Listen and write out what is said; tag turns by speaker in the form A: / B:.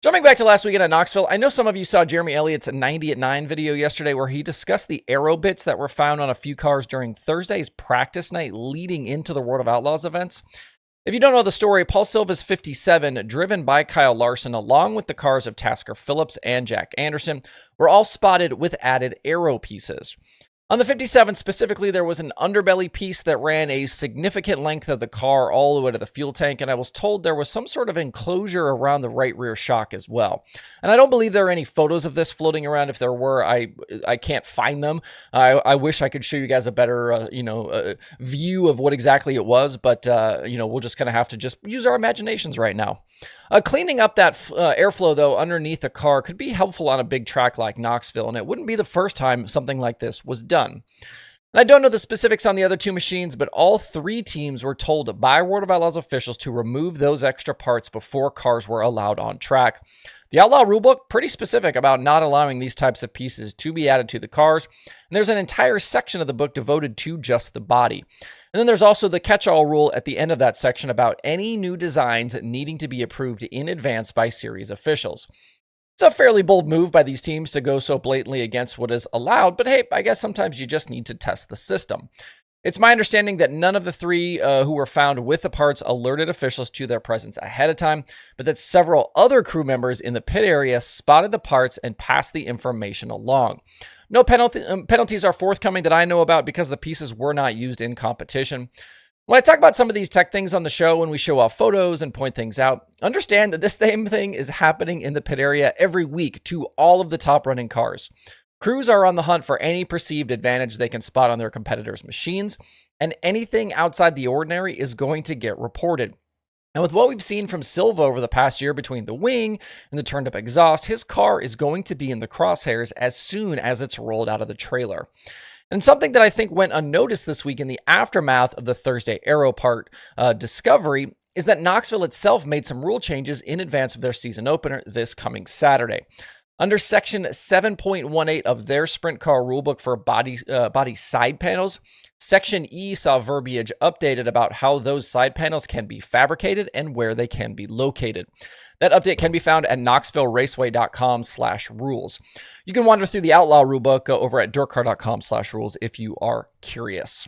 A: Jumping back to last weekend at Knoxville, I know some of you saw Jeremy Elliott's 90 at 9 video yesterday where he discussed the aero bits that were found on a few cars during Thursday's practice night leading into the World of Outlaws events. If you don't know the story, Paul Silva's 57, driven by Kyle Larson, along with the cars of Tasker Phillips and Jack Anderson, were all spotted with added aero pieces. On the 57 specifically, there was an underbelly piece that ran a significant length of the car all the way to the fuel tank, and I was told there was some sort of enclosure around the right rear shock as well. And I don't believe there are any photos of this floating around. If there were, I can't find them. I wish I could show you guys a better, view of what exactly it was, but, we'll just kind of have to just use our imaginations right now. Cleaning up that airflow, though, underneath the car could be helpful on a big track like Knoxville, and it wouldn't be the first time something like this was done. And I don't know the specifics on the other two machines, but all three teams were told by World of Outlaws officials to remove those extra parts before cars were allowed on track. The Outlaw rulebook, pretty specific about not allowing these types of pieces to be added to the cars, and there's an entire section of the book devoted to just the body. And then there's also the catch-all rule at the end of that section about any new designs needing to be approved in advance by series officials. It's a fairly bold move by these teams to go so blatantly against what is allowed, but hey, I guess sometimes you just need to test the system. It's my understanding that none of the three who were found with the parts alerted officials to their presence ahead of time, but that several other crew members in the pit area spotted the parts and passed the information along. No penalties are forthcoming that I know about because the pieces were not used in competition. When I talk about some of these tech things on the show, when we show off photos and point things out, understand that this same thing is happening in the pit area every week to all of the top running cars. Crews are on the hunt for any perceived advantage they can spot on their competitors' machines, and anything outside the ordinary is going to get reported. And with what we've seen from Silva over the past year between the wing and the turned up exhaust, his car is going to be in the crosshairs as soon as it's rolled out of the trailer. And something that I think went unnoticed this week in the aftermath of the Thursday aero part discovery is that Knoxville itself made some rule changes in advance of their season opener this coming Saturday. Under section 7.18 of their sprint car rulebook for body side panels, Section E saw verbiage updated about how those side panels can be fabricated and where they can be located. That update can be found at knoxvilleraceway.com/rules. You can wander through the Outlaw rulebook over at dirtcar.com/rules if you are curious.